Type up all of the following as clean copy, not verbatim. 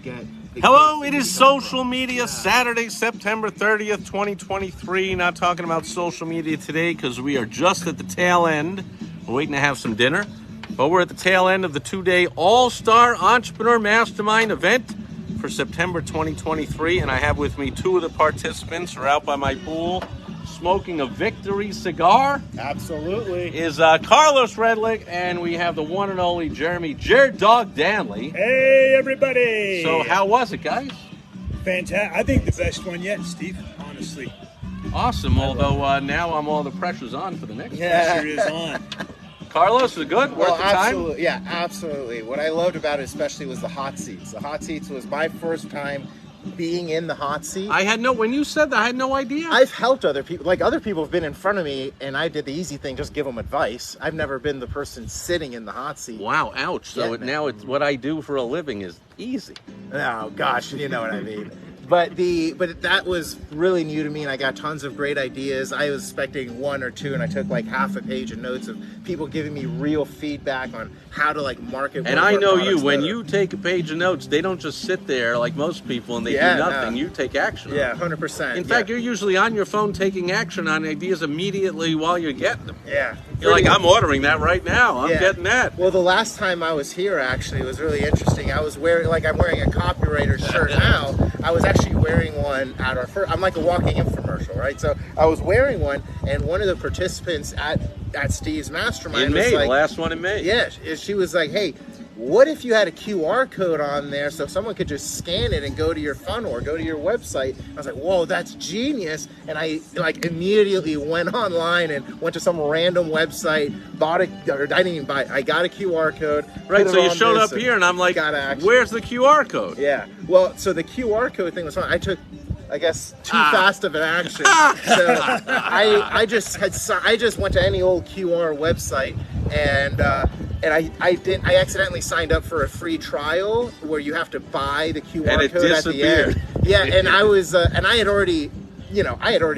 get. Hello, it is Social Media Saturday, September 30th, 2023. Not talking about social media today because we are just at the tail end. We're waiting to have some dinner, but we're at the tail end of the 2-day All-Star Entrepreneur Mastermind event for September 2023, and I have with me two of the participants who are out by my pool smoking a victory cigar. Absolutely. Is Carlos Redlick, and we have the one and only Jeremy Dog Danley. Hey, everybody. So how was it, guys? Fantastic. I think the best one yet, Steve, honestly. Awesome, although now all the pressure's on for the next one. Pressure is on. Carlos, was it good? Worth the time? Absolutely. Yeah, absolutely. What I loved about it especially was the hot seats. The hot seats was my first time being in the hot seat. When you said that, I had no idea. I've helped other people. Like, other people have been in front of me, and I did the easy thing, just give them advice. I've never been the person sitting in the hot seat. Wow, ouch. So now it's what I do for a living is easy. Oh, gosh, you know what I mean. But that was really new to me, and I got tons of great ideas. I was expecting one or two, and I took like half a page of notes of people giving me real feedback on how to like market. And I know you, when you take a page of notes, they don't just sit there like most people and they do nothing. No. You take action. Yeah, 100%. In fact, you're usually on your phone taking action on ideas immediately while you're getting them. Yeah. You're like, I'm ordering that right now. I'm getting that. Well, the last time I was here, actually, it was really interesting. I was wearing, I'm wearing a copywriter shirt now. I was actually wearing one at our first, I'm like a walking infomercial, right? So I was wearing one, and one of the participants at Steve's Mastermind in was May, like, the last one in May. Yeah, she was like, hey, what if you had a QR code on there so someone could just scan it and go to your funnel or go to your website? I was like, whoa, that's genius. And I immediately went online and went to some random website, bought it, or I didn't even buy it. I got a QR code. Right, so you showed up here and I'm like, where's the QR code? Yeah, well, so the QR code thing was fun. I took, I guess, too fast of an action. So I just went to any old QR website and I accidentally signed up for a free trial where you have to buy the QR code at the end. Yeah, and I was and I had already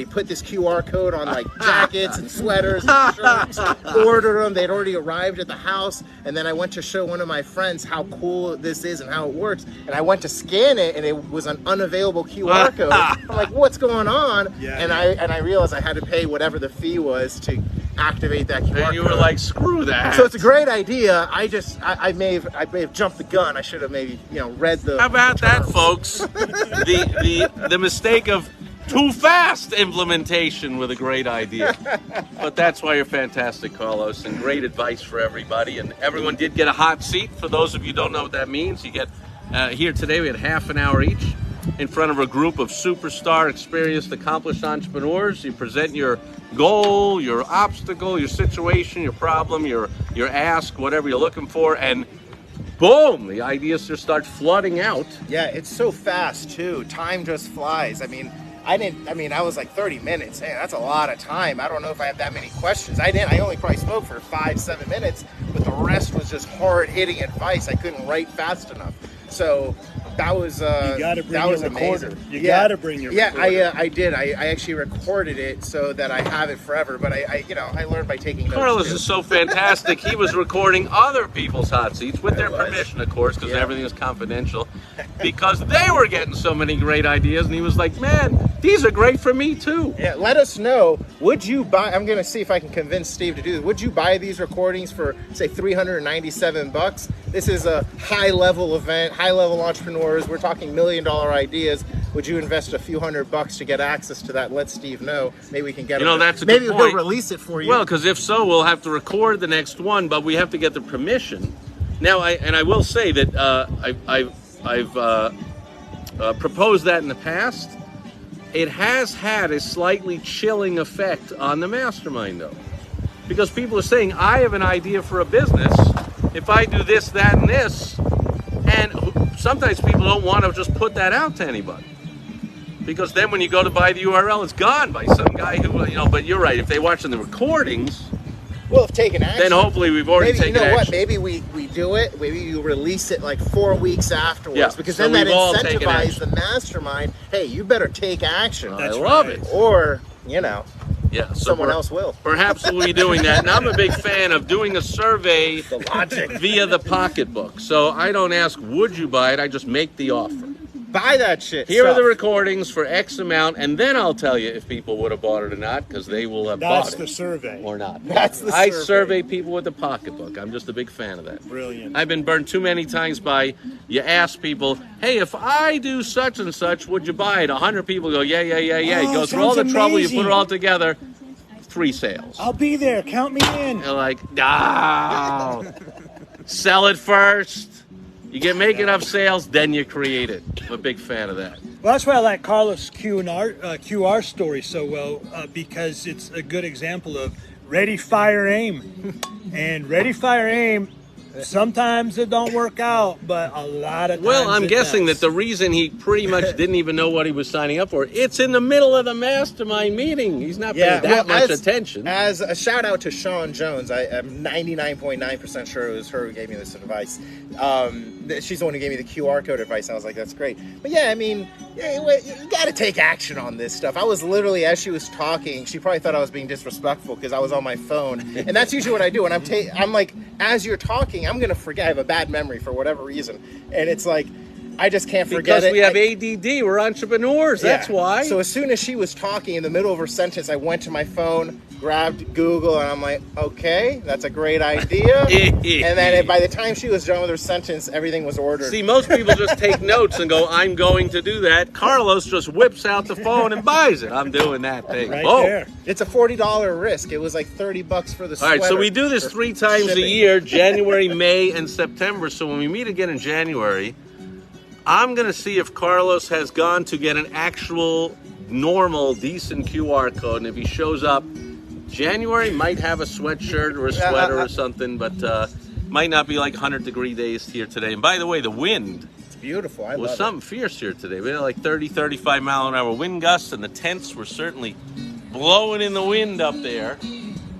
put this QR code on like jackets and sweaters and shirts, ordered them. They'd already arrived at the house, and then I went to show one of my friends how cool this is and how it works, and I went to scan it, and it was an unavailable QR code. I'm like, what's going on? Yeah, and I realized I had to pay whatever the fee was to activate that QR code. And you were like, screw that. So it's a great idea. I may have jumped the gun. I should have maybe read the. How about that, folks? the mistake of too fast implementation with a great idea. But that's why you're fantastic, Carlos, and great advice for everybody. And everyone did get a hot seat. For those of you who don't know what that means, you get here today we had half an hour each in front of a group of superstar, experienced, accomplished entrepreneurs. You present your goal, your obstacle, your situation, your problem, your ask, whatever you're looking for, and boom, the ideas just start flooding out. Yeah, it's so fast too. Time just flies. I was like 30 minutes. Hey, that's a lot of time. I don't know if I have that many questions. I only probably spoke for 5-7 minutes, but the rest was just hard-hitting advice. I couldn't write fast enough. So that was you gotta bring your recorder. You gotta bring your recorder. I did. I actually recorded it so that I have it forever. But I learned by taking notes. Carlos is so fantastic. He was recording other people's hot seats with their permission, of course, because everything is confidential. Because they were getting so many great ideas, and he was like, "Man, these are great for me too." Yeah, let us know. Would you buy? I'm gonna see if I can convince Steve to do this. Would you buy these recordings for say $397? This is a high-level event, high-level entrepreneurs. We're talking $1 million ideas. Would you invest a few $100 to get access to that? Let Steve know. Maybe we can get. That's a maybe good point. He'll release it for you. Well, because if so, we'll have to record the next one, but we have to get the permission. Now, I will say that I've proposed that in the past. It has had a slightly chilling effect on the mastermind, though, because people are saying, I have an idea for a business. If I do this, that, and this, and sometimes people don't want to just put that out to anybody, because then when you go to buy the URL, it's gone by some guy who, but you're right, if they're watching the recordings, well, if taken action, then hopefully we've already taken action. What? Maybe we do it. Maybe you release it like 4 weeks afterwards, because so then that incentivizes the mastermind. Hey, you better take action. I love it. Or Yeah, so someone else will. Perhaps we'll be doing that. And I'm a big fan of doing a survey The logic. via the pocketbook. So I don't ask, would you buy it? I just make the offer. Buy that shit. Here are stuff. the recordings for X amount, and then I'll tell you if people would have bought it or not, because they will have That's bought the it survey. or not. That's the I survey. survey people with the pocketbook. I'm just a big fan of that. Brilliant. I've been burned too many times by, you ask people, hey, if I do such and such, would you buy it? 100 people go, yeah. You Oh, go through all the sounds trouble, you put it amazing. all together, 3 sales. I'll be there. Count me in. They're like, no. Sell it first. You make enough sales, then you create it. I'm a big fan of that. Well, that's why I like Carlos' QR story so well, because it's a good example of ready, fire, aim. And ready, fire, aim, sometimes it don't work out, but a lot of times Well, I'm guessing does. that the reason he pretty much didn't even know what he was signing up for, it's in the middle of the mastermind meeting. He's not paying that much attention. As a shout out to Sean Jones, I am 99.9% sure it was her who gave me this advice. She's the one who gave me the QR code advice. I was like, that's great. But yeah, I mean, you got to take action on this stuff. I was literally, as she was talking, she probably thought I was being disrespectful because I was on my phone. And that's usually what I do. And I'm like, as you're talking, I'm going to forget. I have a bad memory for whatever reason. And it's like, I just can't forget it. Because we have ADD, we're entrepreneurs, that's why. So as soon as she was talking, in the middle of her sentence, I went to my phone, grabbed Google, and I'm like, okay, that's a great idea. And then by the time she was done with her sentence, everything was ordered. See, most people just take notes and go, I'm going to do that. Carlos just whips out the phone and buys it. I'm doing that thing. Right Boom. there. It's a $40 risk. It was like $30 for the All sweater. right, so we do this for 3 times a shipping. year, January, May, and September. So when we meet again in January, I'm going to see if Carlos has gone to get an actual, normal, decent QR code. And if he shows up, January might have a sweatshirt or a sweater or something, but might not be like 100-degree days here today. And by the way, the wind It's beautiful. I was love something fierce here today. We had like 30, 35 mile an hour wind gusts, and the tents were certainly blowing in the wind up there.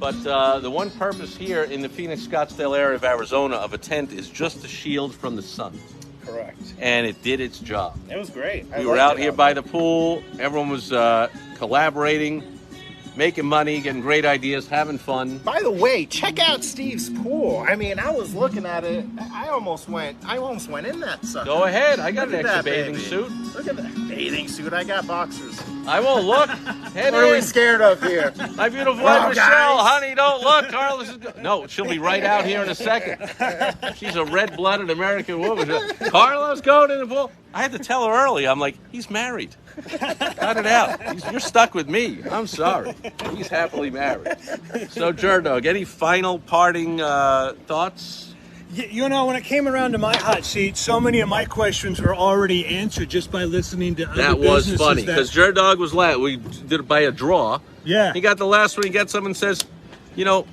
But the one purpose here in the Phoenix, Scottsdale area of Arizona of a tent is just to shield from the sun. it. Correct. And it did its job. It was great. We were out here by the pool. Everyone was collaborating, making money, getting great ideas, having fun. By the way, check out Steve's pool. I mean, I was looking at it. I almost went in that sucker. Go ahead. I got Look an at extra that, bathing baby. suit. Look at that bathing suit. I got boxers. I won't look. Head What are we in. scared of here? My beautiful Well, wife, Michelle, guys. honey, don't look. Carlos is no, she'll be right out here in a second. She's a red-blooded American woman. Carlos, go to the pool. I had to tell her early. I'm like, he's married. Cut it out. You're stuck with me. I'm sorry. He's happily married. So, Jerdog, any final parting thoughts? You know, when it came around to my hot seat, so many of my questions were already answered just by listening to other That was businesses funny that- because Jerdog was last. We did it by a draw. Yeah. He got the last one. He gets someone says, you know,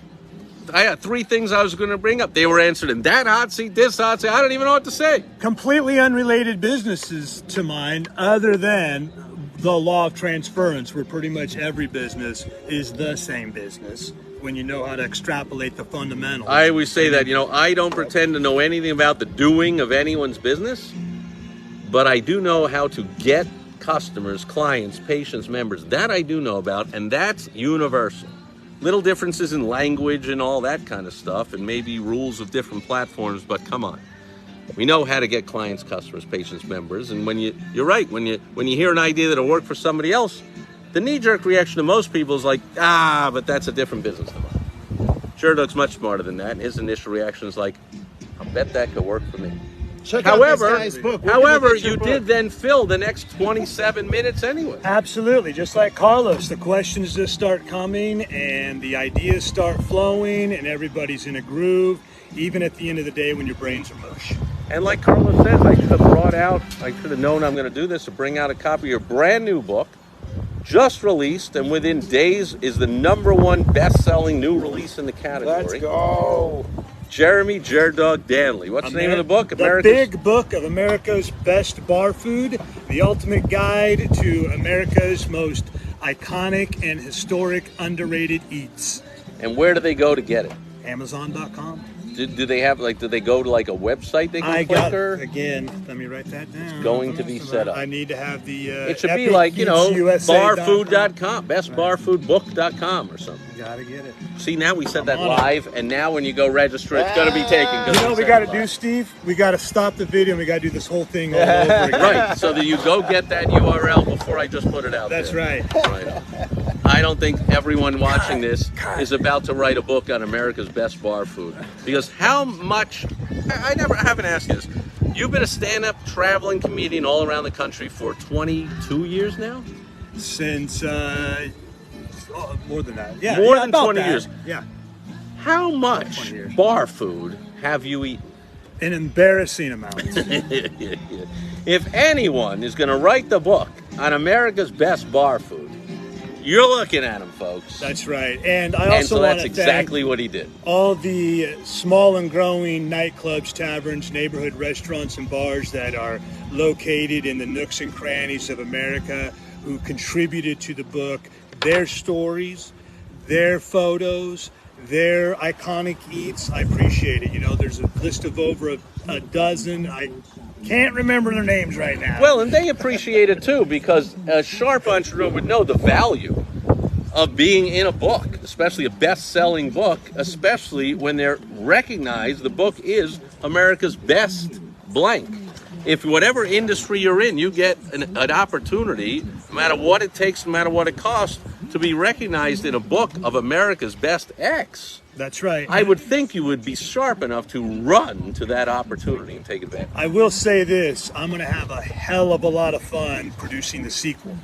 I had 3 things I was going to bring up. They were answered in that hot seat, this hot seat. I don't even know what to say. completely unrelated businesses to mine, other than the law of transference, where pretty much every business is the same business when you know how to extrapolate the fundamentals. I always say that, you know, I don't pretend to know anything about the doing of anyone's business, but I do know how to get customers, clients, patients, members. That I do know about, and that's universal. Little differences in language and all that kind of stuff, and maybe rules of different platforms, but come on. We know how to get clients, customers, patients, members, and when you're right, when you hear an idea that'll work for somebody else, the knee-jerk reaction to most people is like, but that's a different business than mine. Jerdog's much smarter than that, and his initial reaction is like, I'll bet that could work for me. Check out this However, guy's book. Where can they get your you book? did then fill the next 27 minutes anyway. Absolutely, just like Carlos, the questions just start coming and the ideas start flowing and everybody's in a groove, even at the end of the day when your brains are mush. And like Carlos says, I should have known I'm going to do this, to bring out a copy of your brand new book, just released, and within days is the #1 best-selling new release in the category. Let's go. Jeremy Jerdog Danley. What's the name of the book? The Big Book of America's Best Bar Food, the ultimate guide to America's most iconic and historic underrated eats. And where do they go to get it? Amazon.com. Do they have do they go to like a website they can click or? Again, let me write that down. Going to be set up. I need to have the. It should be like, barfood.com, bestbarfoodbook.com or something. Gotta get it. See, now we said that live, and now when you go register, it's going to be taken. You know what we got to do, Steve? We got to stop the video and we got to do this whole thing all over again. Right, so that you go get that URL before I just put it out That's there. right. I don't think everyone watching this is about to write a book on America's best bar food. Because how much, I haven't asked you this. You've been a stand-up traveling comedian all around the country for 22 years now? Since, more than that. Yeah. More than 20 years. Yeah. How much bar food have you eaten? An embarrassing amount. If anyone is going to write the book on America's best bar food, you're looking at him, folks. That's right. And I also so want that's to exactly thank what he did. all the small and growing nightclubs, taverns, neighborhood restaurants, and bars that are located in the nooks and crannies of America who contributed to the book. Their stories, their photos, their iconic eats. I appreciate it. You know, there's a list of over a dozen. I can't remember their names right now. Well, and they appreciate it too, because a sharp entrepreneur would know the value of being in a book, especially a best-selling book, especially when they're recognized the book is America's best blank. If whatever industry you're in, you get an opportunity, no matter what it takes, no matter what it costs, to be recognized in a book of America's best X. That's right. I would think you would be sharp enough to run to that opportunity and take advantage. I will say this, I'm going to have a hell of a lot of fun producing the sequel.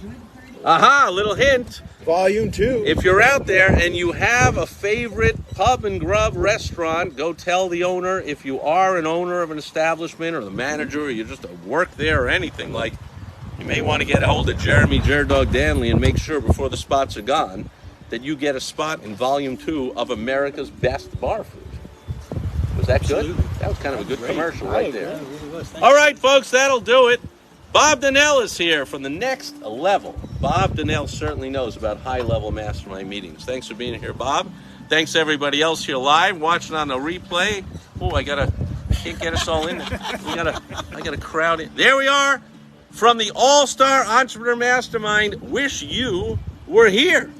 Aha, a little hint. Volume 2. If you're out there and you have a favorite pub and grub restaurant, go tell the owner. If you are an owner of an establishment or the manager or you just work there or anything, like you may want to get a hold of Jeremy Jerdog Danley and make sure before the spots are gone that you get a spot in Volume 2 of America's Best Bar Food. Was that good? Absolutely. That was kind of a good commercial right there. Yeah, it really was. All right, folks, that'll do it. Bob Donnell is here from the Next Level. Bob Donnell certainly knows about high-level mastermind meetings. Thanks for being here, Bob. Thanks to everybody else here live, watching on the replay. Oh, I can't get us all in there. I gotta crowd in. There we are from the All-Star Entrepreneur Mastermind. Wish you were here.